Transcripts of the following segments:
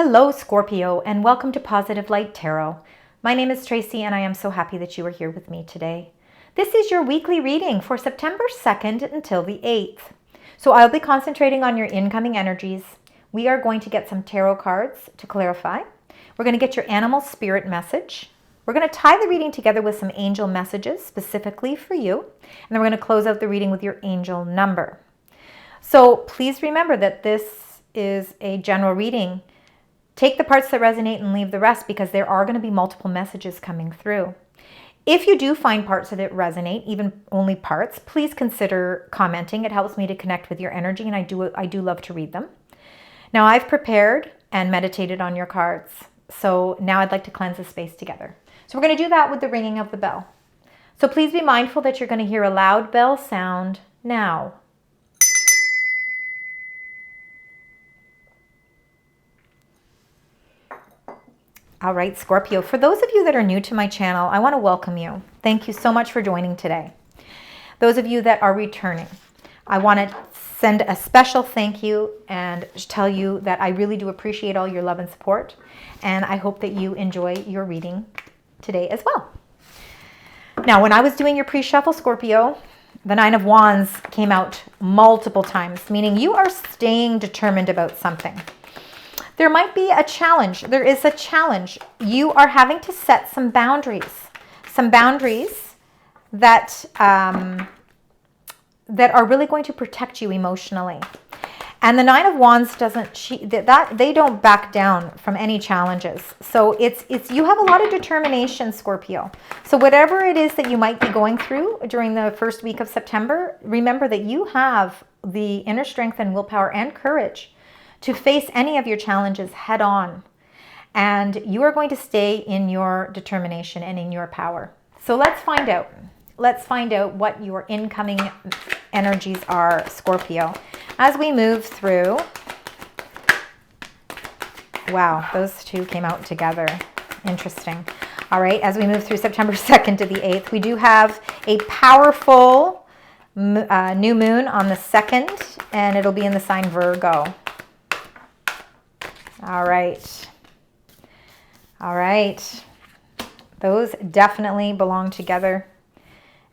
Hello, Scorpio, and welcome to Positive Light Tarot. My name is Tracy, and I am so happy that you are here with me today. This is your weekly reading for September 2nd until the 8th. So I'll be concentrating on your incoming energies. We are going to get some tarot cards to clarify. We're going to get your animal spirit message. We're going to tie the reading together with some angel messages specifically for you. And then we're going to close out the reading with your angel number. So please remember that this is a general reading. Take the parts that resonate and leave the rest, because there are going to be multiple messages coming through. If you do find parts of it resonate, even only parts, please consider commenting. It helps me to connect with your energy, and I do love to read them. Now I've prepared and meditated on your cards. So now I'd like to cleanse the space together. So we're going to do that with the ringing of the bell. So please be mindful that you're going to hear a loud bell sound now. All right, Scorpio, for those of you that are new to my channel, I want to welcome you. Thank you so much for joining today. Those of you that are returning, I want to send a special thank you and tell you that I really do appreciate all your love and support, and I hope that you enjoy your reading today as well. Now, when I was doing your pre-shuffle, Scorpio, the Nine of Wands came out multiple times, meaning you are staying determined about something. There might be a challenge. There is a challenge. You are having to set some boundaries that that are really going to protect you emotionally. And the Nine of Wands they don't back down from any challenges. So it's you have a lot of determination, Scorpio. So whatever it is that you might be going through during the first week of September, remember that you have the inner strength and willpower and courage to face any of your challenges head on. And you are going to stay in your determination and in your power. So let's find out. Let's find out what your incoming energies are, Scorpio. As we move through, wow, those two came out together. Interesting. All right, as we move through September 2nd to the 8th, we do have a powerful new moon on the 2nd, and it'll be in the sign Virgo. All right. All right. Those definitely belong together.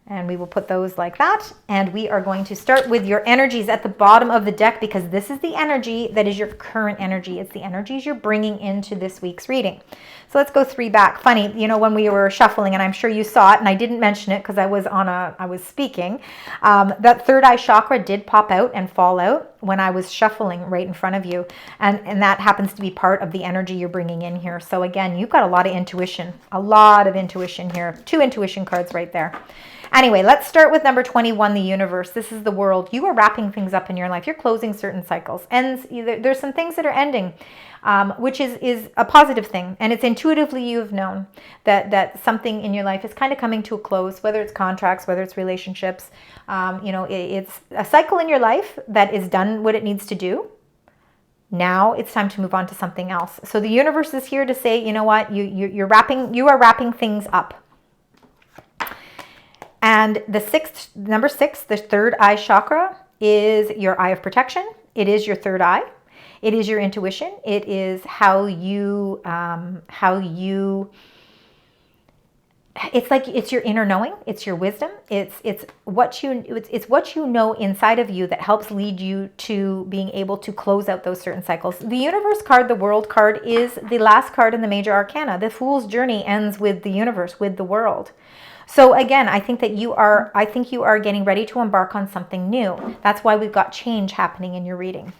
And we will put those like that. And we are going to start with your energies at the bottom of the deck, because this is the energy that is your current energy. It's the energies you're bringing into this week's reading. So let's go 3 back. Funny, you know, when we were shuffling, and I'm sure you saw it, and I didn't mention it because I was speaking, that third eye chakra did pop out and fall out when I was shuffling right in front of you. And that happens to be part of the energy you're bringing in here. So again, you've got a lot of intuition here. 2 intuition cards right there. Anyway, let's start with number 21, the universe. This is the world. You are wrapping things up in your life. You're closing certain cycles. Ends. There's some things that are ending, which is a positive thing. And it's intuitively you've known that something in your life is kind of coming to a close, whether it's contracts, whether it's relationships. It's a cycle in your life that is done what it needs to do. Now it's time to move on to something else. So the universe is here to say, you know what, you are wrapping things up. And number 6, the third eye chakra, is your eye of protection. It is your third eye. It is your intuition. It is it's your inner knowing. It's your wisdom. It's what you know inside of you that helps lead you to being able to close out those certain cycles. The universe card, the world card, is the last card in the major arcana. The Fool's journey ends with the universe, with the world. So again, I think you are getting ready to embark on something new. That's why we've got change happening in your reading.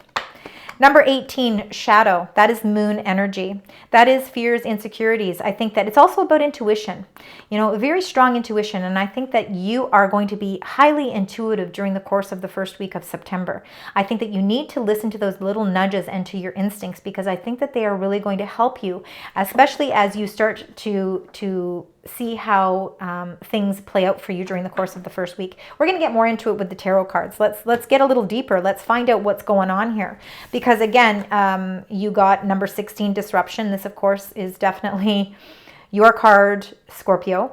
Number 18, shadow. That is moon energy. That is fears, insecurities. I think that it's also about intuition. You know, a very strong intuition. And I think that you are going to be highly intuitive during the course of the first week of September. I think that you need to listen to those little nudges and to your instincts, because I think that they are really going to help you, especially as you start to see how things play out for you during the course of the first week. We're going to get more into it with the tarot cards. Let's get a little deeper. Let's find out what's going on here. Because again, you got number 16, disruption. This, of course, is definitely your card, Scorpio.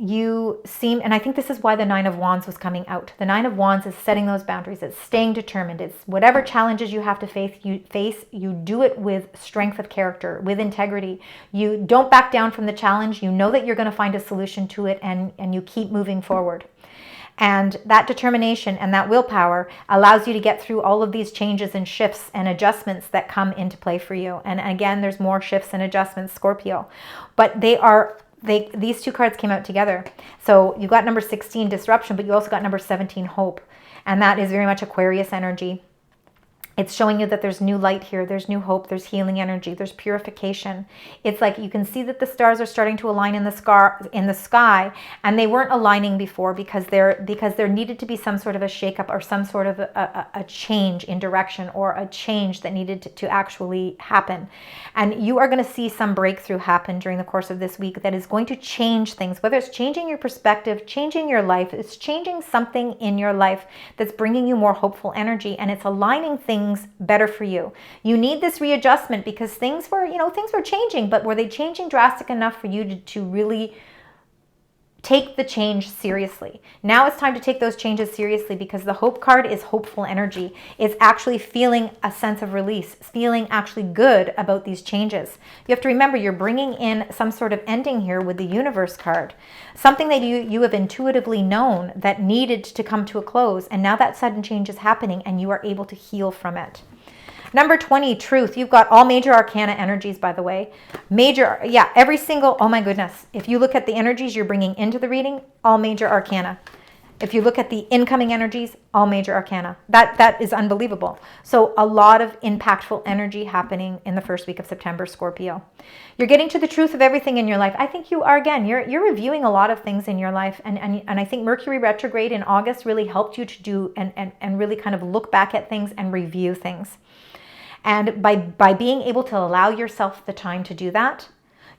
you seem, and I think this is why the Nine of Wands was coming out. The Nine of Wands is setting those boundaries. It's staying determined. It's whatever challenges you have to face, you do it with strength of character, with integrity. You don't back down from the challenge. You know that you're going to find a solution to it, and you keep moving forward. And that determination and that willpower allows you to get through all of these changes and shifts and adjustments that come into play for you. And again, there's more shifts and adjustments, Scorpio. But these two cards came out together. So you got number 16, disruption, but you also got number 17, hope. And that is very much Aquarius energy. It's showing you that there's new light here. There's new hope. There's healing energy. There's purification. It's like you can see that the stars are starting to align in the sky, and they weren't aligning before because there needed to be some sort of a shakeup or some sort of a change in direction, or a change that needed to actually happen. And you are going to see some breakthrough happen during the course of this week that is going to change things, whether it's changing your perspective, changing your life, it's changing something in your life that's bringing you more hopeful energy, and it's aligning things better for you. You need this readjustment because things were changing, but were they changing drastic enough for you to really take the change seriously? Now it's time to take those changes seriously, because the hope card is hopeful energy. It's actually feeling a sense of release, feeling actually good about these changes. You have to remember you're bringing in some sort of ending here with the universe card. Something that you have intuitively known that needed to come to a close, and now that sudden change is happening and you are able to heal from it. Number 20, truth. You've got all major arcana energies, by the way. Every single, oh my goodness. If you look at the energies you're bringing into the reading, all major arcana. If you look at the incoming energies, all major arcana. That is unbelievable. So a lot of impactful energy happening in the first week of September, Scorpio. You're getting to the truth of everything in your life. I think you are, again, you're reviewing a lot of things in your life. And I think Mercury retrograde in August really helped you to do and really kind of look back at things and review things. And by being able to allow yourself the time to do that,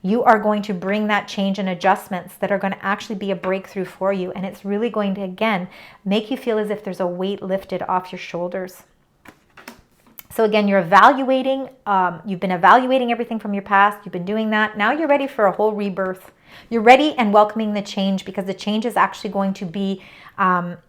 you are going to bring that change and adjustments that are going to actually be a breakthrough for you. And it's really going to, again, make you feel as if there's a weight lifted off your shoulders. So again, you're evaluating, you've been evaluating everything from your past. You've been doing that. Now you're ready for a whole rebirth. You're ready and welcoming the change, because the change is actually going to be,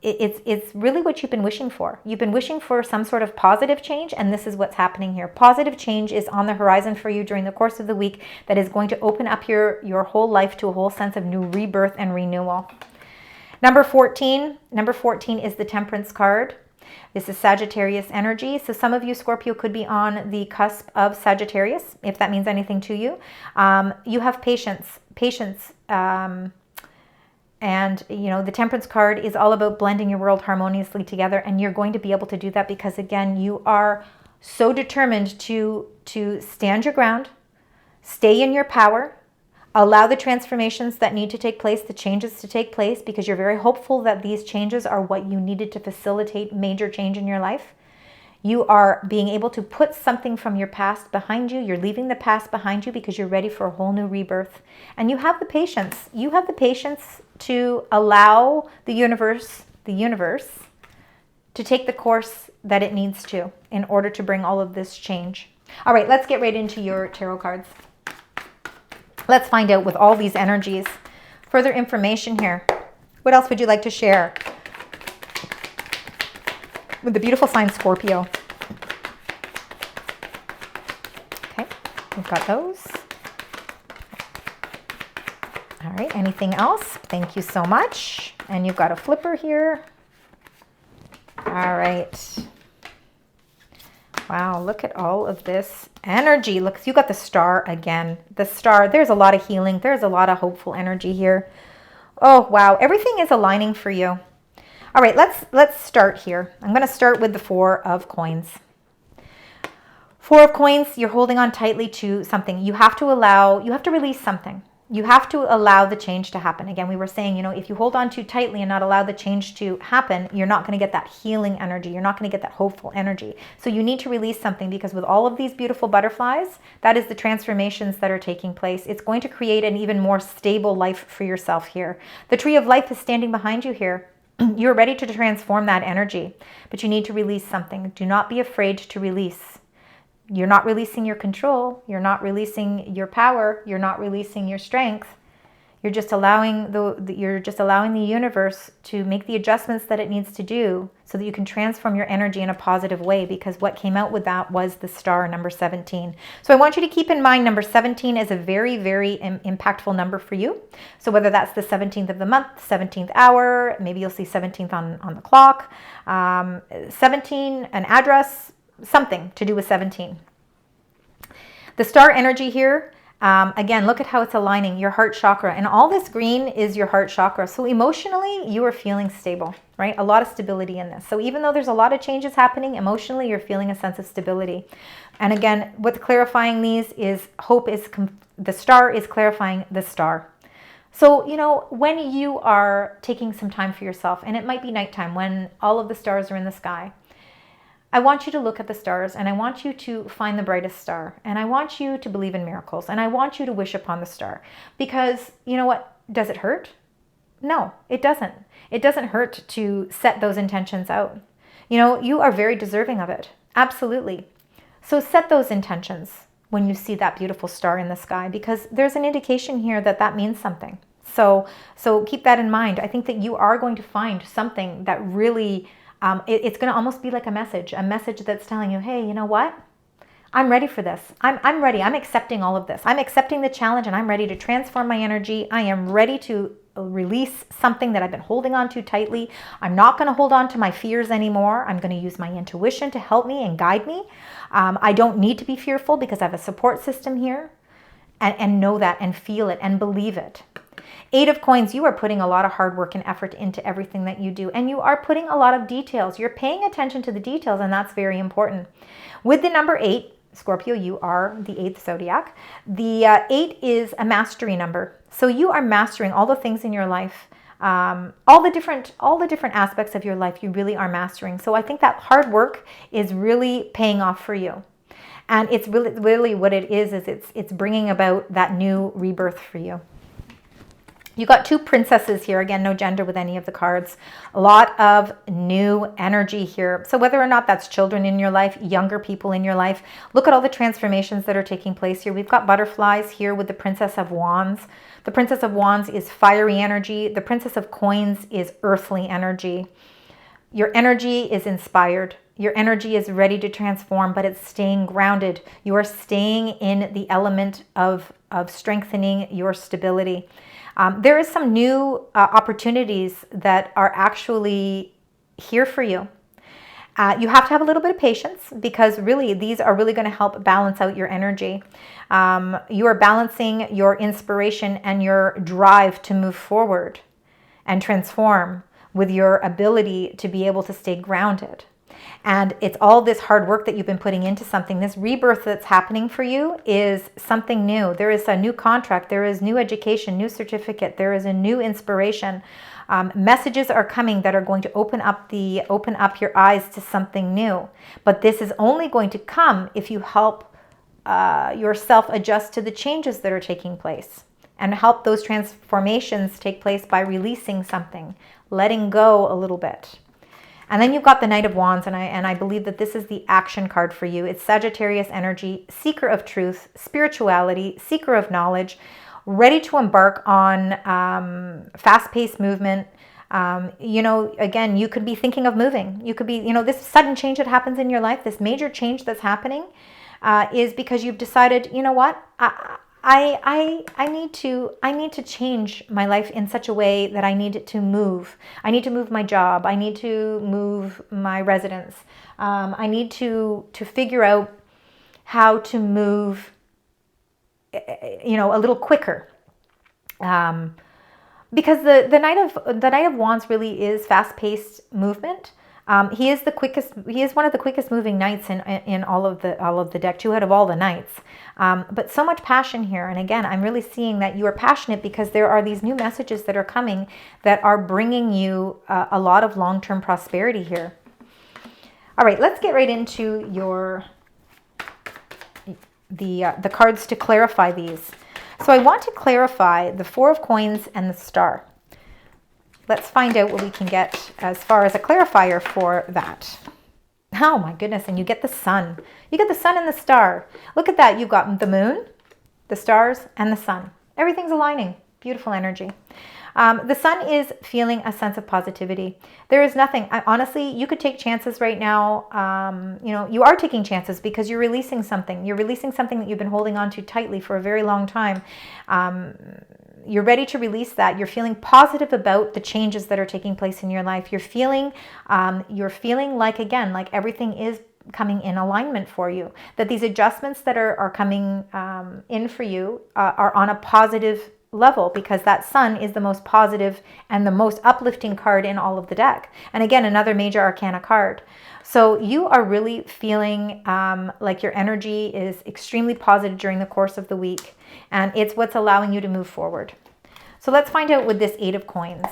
it's really what you've been wishing for. You've been wishing for some sort of positive change, and this is what's happening here. Positive change is on the horizon for you during the course of the week that is going to open up your whole life to a whole sense of new rebirth and renewal. Number 14 is the Temperance card. This is Sagittarius energy. So some of you, Scorpio, could be on the cusp of Sagittarius, if that means anything to you. You have patience. And, the Temperance card is all about blending your world harmoniously together. And you're going to be able to do that because, again, you are so determined to stand your ground, stay in your power, allow the transformations that need to take place, the changes to take place, because you're very hopeful that these changes are what you needed to facilitate major change in your life. You are being able to put something from your past behind you. You're leaving the past behind you because you're ready for a whole new rebirth. And you have the patience. You have the patience to allow the universe to take the course that it needs to in order to bring all of this change. All right, let's get right into your tarot cards. Let's find out with all these energies. Further information here. What else would you like to share with the beautiful sign Scorpio? Okay, we've got those. All right, anything else? Thank you so much. And you've got a flipper here. All right. Wow, look at all of this energy. Look, you got the star again. The star, there's a lot of healing. There's a lot of hopeful energy here. Oh, wow. Everything is aligning for you. All right, let's start here. I'm going to start with the Four of Coins. Four of Coins, you're holding on tightly to something. You have to release something. You have to allow the change to happen. Again, we were saying, if you hold on too tightly and not allow the change to happen, you're not going to get that healing energy. You're not going to get that hopeful energy. So you need to release something, because with all of these beautiful butterflies, that is the transformations that are taking place. It's going to create an even more stable life for yourself here. The Tree of Life is standing behind you here. You're ready to transform that energy, but you need to release something. Do not be afraid to release. You're not releasing your control. You're not releasing your power. You're not releasing your strength. You're just allowing the universe to make the adjustments that it needs to do so that you can transform your energy in a positive way, because what came out with that was the star, number 17. So I want you to keep in mind number 17 is a very, very impactful number for you. So whether that's the 17th of the month, 17th hour, maybe you'll see 17th on the clock, 17, an address, something to do with 17. The star energy here, again, look at how it's aligning your heart chakra. And all this green is your heart chakra. So emotionally, you are feeling stable, right? A lot of stability in this. So even though there's a lot of changes happening, emotionally, you're feeling a sense of stability. And again, what's clarifying these is the star is clarifying the star. So, you know, when you are taking some time for yourself, and it might be nighttime when all of the stars are in the sky, I want you to look at the stars, and I want you to find the brightest star, and I want you to believe in miracles, and I want you to wish upon the star. Because you know what? Does it hurt? No, it doesn't. It doesn't hurt to set those intentions out. You know, you are very deserving of it. Absolutely. So set those intentions when you see that beautiful star in the sky, because there's an indication here that that means something. So keep that in mind. I think that you are going to find something that really... it's going to almost be like a message that's telling you, hey, you know what? I'm ready for this. I'm ready. I'm accepting all of this. I'm accepting the challenge, and I'm ready to transform my energy. I am ready to release something that I've been holding on to tightly. I'm not going to hold on to my fears anymore. I'm going to use my intuition to help me and guide me. I don't need to be fearful because I have a support system here, and know that and feel it and believe it. 8 of Coins, you are putting a lot of hard work and effort into everything that you do, and you are putting a lot of details. You're paying attention to the details, and that's very important. With the number 8, Scorpio, you are the 8th zodiac. The 8 is a mastery number. So you are mastering all the things in your life, all the different aspects of your life you really are mastering. So I think that hard work is really paying off for you. And it's really what it is it's bringing about that new rebirth for you. You got 2 princesses here. Again, no gender with any of the cards. A lot of new energy here. So whether or not that's children in your life, younger people in your life, look at all the transformations that are taking place here. We've got butterflies here with the Princess of Wands. The Princess of Wands is fiery energy. The Princess of Coins is earthly energy. Your energy is inspired. Your energy is ready to transform, but it's staying grounded. You are staying in the element of strengthening your stability. There is some new opportunities that are actually here for you. You have to have a little bit of patience, because really these are really going to help balance out your energy. You are balancing your inspiration and your drive to move forward and transform with your ability to be able to stay grounded. And it's all this hard work that you've been putting into something. This rebirth that's happening for you is something new. There is a new contract. There is new education, new certificate. There is a new inspiration. Messages are coming that are going to open up your eyes to something new. But this is only going to come if you help yourself adjust to the changes that are taking place, and help those transformations take place by releasing something, letting go a little bit. And then you've got the Knight of Wands, and I believe that this is the action card for you. It's Sagittarius energy, seeker of truth, spirituality, seeker of knowledge, ready to embark on fast-paced movement. Again, you could be thinking of moving. You could be, this sudden change that happens in your life, this major change that's happening is because you've decided, you know what, I need to change my life in such a way that I need to move. I need to move my job. I need to move my residence. I need to figure out how to move, a little quicker. Because the Knight of Wands really is fast-paced movement. He is one of the quickest moving knights in all of the deck, 2 out of all the knights. But so much passion here. And again, I'm really seeing that you are passionate because there are these new messages that are coming that are bringing you a lot of long-term prosperity here. All right, let's get right into the cards to clarify these. So I want to clarify the 4 of Coins and the Star. Let's find out what we can get as far as a clarifier for that. Oh my goodness, and you get the sun. You get the sun and the star. Look at that. You've got the moon, the stars, and the sun. Everything's aligning. Beautiful energy. The sun is feeling a sense of positivity. There is nothing, honestly, you could take chances right now. You are taking chances because you're releasing something. You're releasing something that you've been holding on to tightly for a very long time. You're ready to release that. You're feeling positive about the changes that are taking place in your life. You're feeling like, again, like everything is coming in alignment for you, that these adjustments that are coming in for you are on a positive level, because that sun is the most positive and the most uplifting card in all of the deck. And again, another major arcana card. So you are really feeling like your energy is extremely positive during the course of the week, and it's what's allowing you to move forward. So let's find out with this 8 of coins.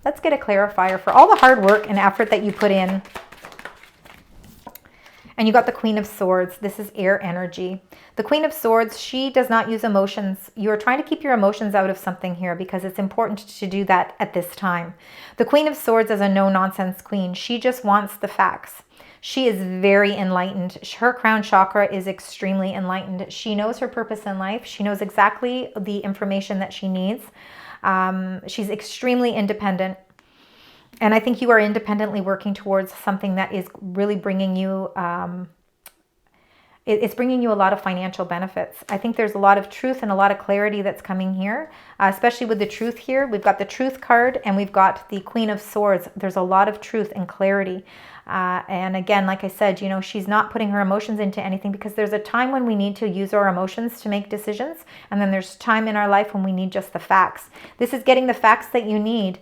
Let's get a clarifier for all the hard work and effort that you put in. And you got the Queen of Swords. This is air energy. The Queen of Swords, she does not use emotions. You are trying to keep your emotions out of something here because it's important to do that at this time. The Queen of Swords is a no-nonsense queen. She just wants the facts. She is very enlightened. Her crown chakra is extremely enlightened. She knows her purpose in life. She knows exactly the information that she needs. She's extremely independent. And I think you are independently working towards something that is really bringing you, it's bringing you a lot of financial benefits. I think there's a lot of truth and a lot of clarity that's coming here, especially with the truth here. We've got the truth card and we've got the Queen of Swords. There's a lot of truth and clarity. And again, like I said, she's not putting her emotions into anything, because there's a time when we need to use our emotions to make decisions. And then there's time in our life when we need just the facts. This is getting the facts that you need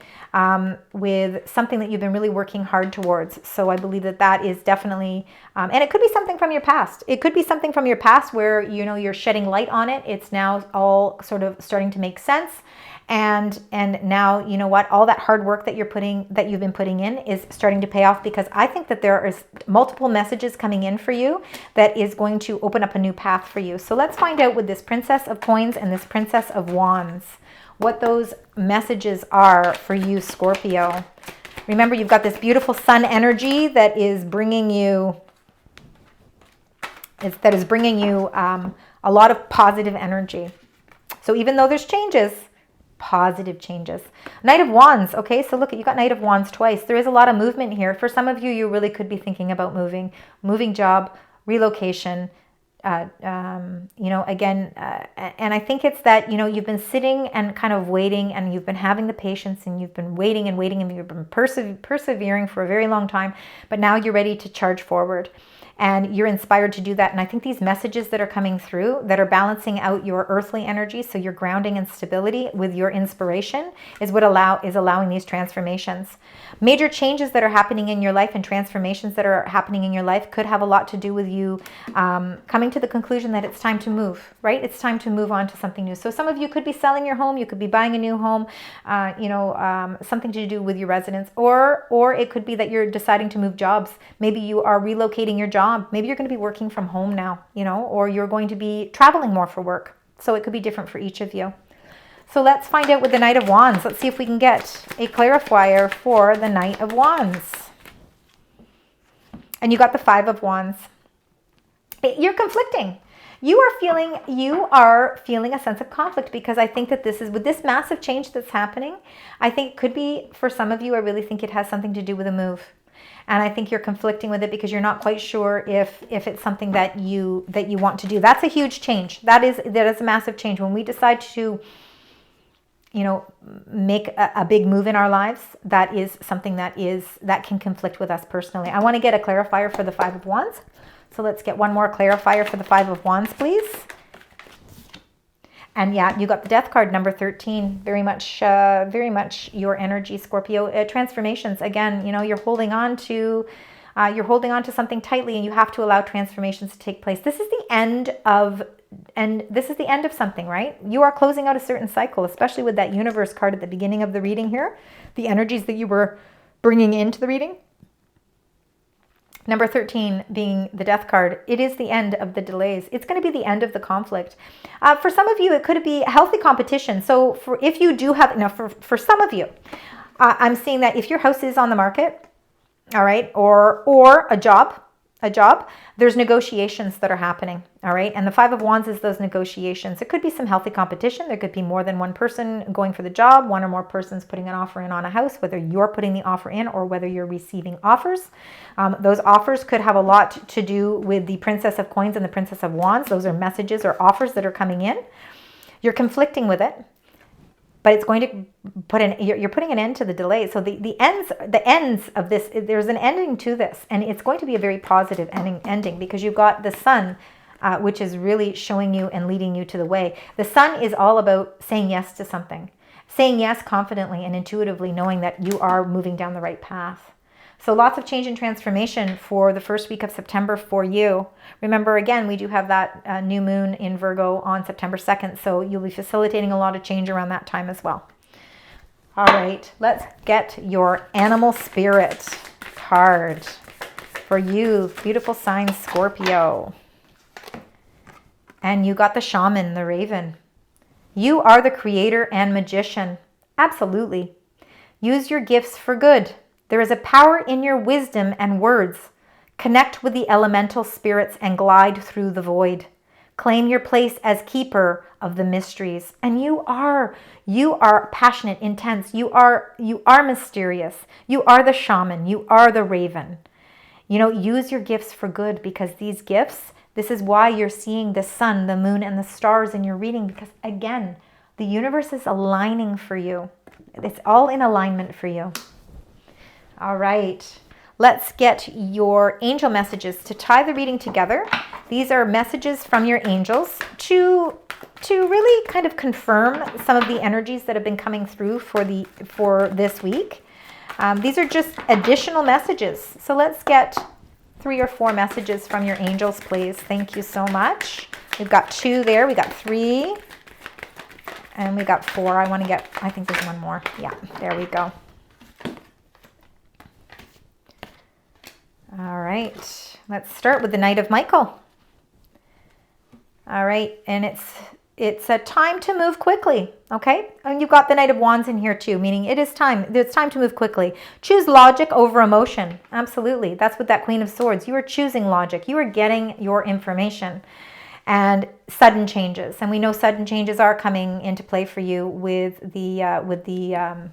with something that you've been really working hard towards. So I believe that that is definitely, and it could be something from your past. It could be something from your past where, you're shedding light on it. It's now all sort of starting to make sense. And now, you know what, all that hard work that you've been putting in is starting to pay off, because I think that there is multiple messages coming in for you that is going to open up a new path for you. So let's find out with this Princess of Coins and this Princess of Wands, what those messages are for you, Scorpio. Remember, you've got this beautiful sun energy that is bringing you, a lot of positive energy. So even though there's changes, positive changes. Knight of Wands. Okay, so look, you got Knight of Wands twice. There is a lot of movement here. For some of you, you really could be thinking about moving job, relocation, and I think it's that, you've been sitting and kind of waiting, and you've been having the patience, and you've been waiting and waiting, and you've been persevering for a very long time, but now you're ready to charge forward. And you're inspired to do that. And I think these messages that are coming through that are balancing out your earthly energy, so your grounding and stability with your inspiration, is what is allowing these transformations. Major changes that are happening in your life and transformations that are happening in your life could have a lot to do with you coming to the conclusion that it's time to move, right? It's time to move on to something new. So some of you could be selling your home. You could be buying a new home, something to do with your residence, or it could be that you're deciding to move jobs. Maybe you are relocating your job. Maybe you're going to be working from home now, or you're going to be traveling more for work. So it could be different for each of you. So let's find out with the Knight of Wands. Let's see if we can get a clarifier for the Knight of Wands. And you got the 5 of Wands. You're conflicting. You are feeling a sense of conflict, because I think that this is, with this massive change that's happening, I think it could be, for some of you, I really think it has something to do with a move. And I think you're conflicting with it because you're not quite sure if it's something that you want to do. That's a huge change. That is a massive change. When we decide to, make a big move in our lives, that is something that can conflict with us personally. I want to get a clarifier for the 5 of Wands. So let's get one more clarifier for the 5 of Wands, please. And yeah, you got the Death card, number 13. Very much your energy, Scorpio. Transformations. Again, you're holding on to something tightly, and you have to allow transformations to take place. This is the end of something, right? You are closing out a certain cycle, especially with that Universe card at the beginning of the reading here. The energies that you were bringing into the reading. Number 13 being the Death card. It is the end of the delays. It's going to be the end of the conflict. For some of you, it could be healthy competition. So if you do have, for some of you, I'm seeing that if your house is on the market, all right, or a job, a job, there's negotiations that are happening, all right? And the Five of Wands is those negotiations. It could be some healthy competition. There could be more than one person going for the job, one or more persons putting an offer in on a house, whether you're putting the offer in or whether you're receiving offers. Those offers could have a lot to do with the Princess of Coins and the Princess of Wands. Those are messages or offers that are coming in. You're conflicting with it, but it's going to you're putting an end to the delay. So the ends of this, there's an ending to this, and it's going to be a very positive ending because you've got the Sun, which is really showing you and leading you to the way. The Sun is all about saying yes to something, saying yes confidently and intuitively, knowing that you are moving down the right path. So lots of change and transformation for the first week of September for you. Remember, again, we do have that new moon in Virgo on September 2nd, so you'll be facilitating a lot of change around that time as well. All right, let's get your animal spirit card for you, beautiful sign Scorpio. And you got the shaman, the raven. You are the creator and magician. Absolutely. Use your gifts for good. There is a power in your wisdom and words. Connect with the elemental spirits and glide through the void. Claim your place as keeper of the mysteries. And you are passionate, intense. You are mysterious. You are the shaman. You are the raven. You know, use your gifts for good, because these gifts, this is why you're seeing the sun, the moon, and the stars in your reading, because again, the universe is aligning for you. It's all in alignment for you. All right, let's get your angel messages to tie the reading together. These are messages from your angels to really kind of confirm some of the energies that have been coming through for this week. These are just additional messages. So let's get 3 or 4 messages from your angels, please. Thank you so much. We've got 2 there. We got 3. And we got 4. I think there's one more. Yeah, there we go. All right, let's start with the Knight of Michael. All right, and it's a time to move quickly, okay? And you've got the Knight of Wands in here too, meaning it's time to move quickly. Choose logic over emotion. Absolutely, that's what that Queen of Swords. You are choosing logic. You are getting your information. And sudden changes, and we know sudden changes are coming into play for you with the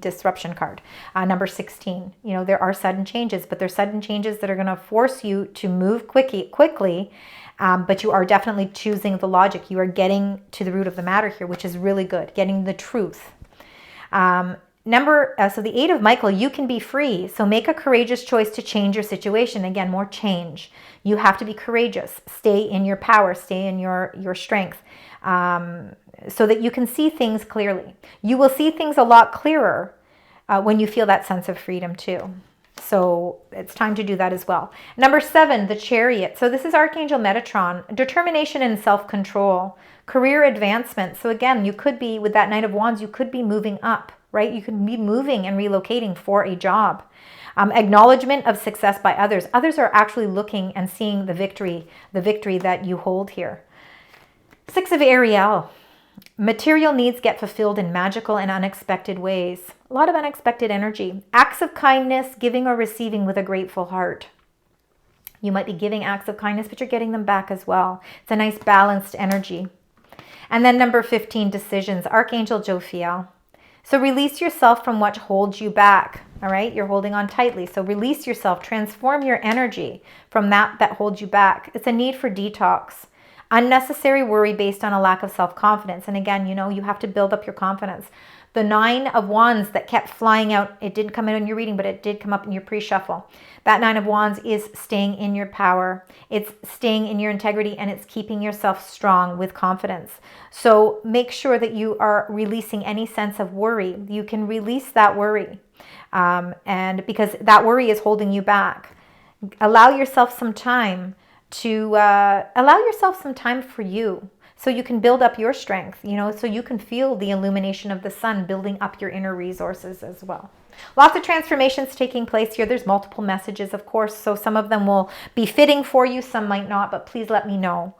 disruption card, number 16. You know, there are sudden changes, but there's sudden changes that are going to force you to move quickly. But you are definitely choosing the logic. You are getting to the root of the matter here, which is really good. Getting the truth. So the 8 of Michael, you can be free. So make a courageous choice to change your situation. Again, more change. You have to be courageous. Stay in your power. Stay in your strength. So that you can see things clearly. You will see things a lot clearer when you feel that sense of freedom too. So it's time to do that as well. Number 7, the Chariot. So this is Archangel Metatron. Determination and self-control. Career advancement. So again, you could be, with that Knight of Wands, you could be moving up, right? You could be moving and relocating for a job. Acknowledgement of success by others. Others are actually looking and seeing the victory that you hold here. 6 of Ariel. Material needs get fulfilled in magical and unexpected ways. A lot of unexpected energy. Acts of kindness, giving or receiving with a grateful heart. You might be giving acts of kindness, but you're getting them back as well. It's a nice balanced energy. And then number 15, decisions. Archangel Jophiel. So release yourself from what holds you back. All right, you're holding on tightly. So release yourself. Transform your energy from that holds you back. It's a need for detox. Unnecessary worry based on a lack of self-confidence. And again, you know, you have to build up your confidence. The 9 of Wands that kept flying out, it didn't come out in your reading, but it did come up in your pre-shuffle. That 9 of Wands is staying in your power. It's staying in your integrity, and it's keeping yourself strong with confidence. So make sure that you are releasing any sense of worry. You can release that worry. And because that worry is holding you back. Allow yourself some time for you, so you can build up your strength, you know, so you can feel the illumination of the sun building up your inner resources as well. Lots of transformations taking place here. There's multiple messages, of course, so some of them will be fitting for you, some might not, but please let me know.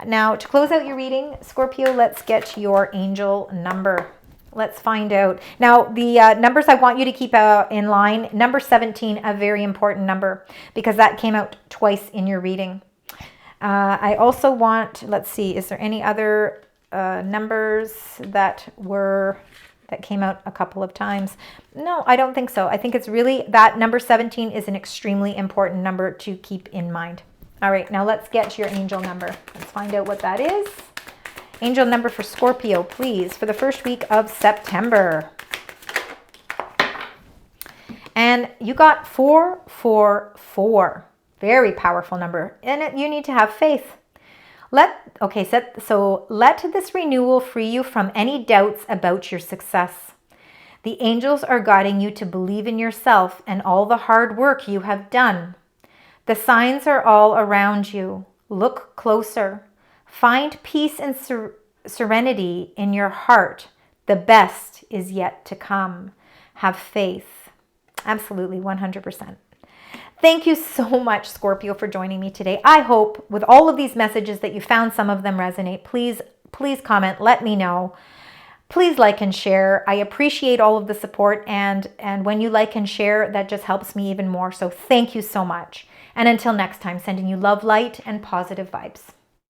Now, to close out your reading, Scorpio, let's get your angel number. Let's find out. Now, the numbers I want you to keep in line, number 17, a very important number, because that came out twice in your reading. I also want, let's see, is there any other numbers that came out a couple of times? No, I don't think so. I think it's really that number 17 is an extremely important number to keep in mind. All right, now let's get your angel number. Let's find out what that is. Angel number for Scorpio, please, for the first week of September. And you got 444. Very powerful number. And you need to have faith. Let this renewal free you from any doubts about your success. The angels are guiding you to believe in yourself and all the hard work you have done. The signs are all around you. Look closer. Find peace and serenity in your heart. The best is yet to come. Have faith. Absolutely, 100%. Thank you so much, Scorpio, for joining me today. I hope with all of these messages that you found some of them resonate. Please comment. Let me know. Please like and share. I appreciate all of the support. And when you like and share, that just helps me even more. So thank you so much. And until next time, sending you love, light, and positive vibes.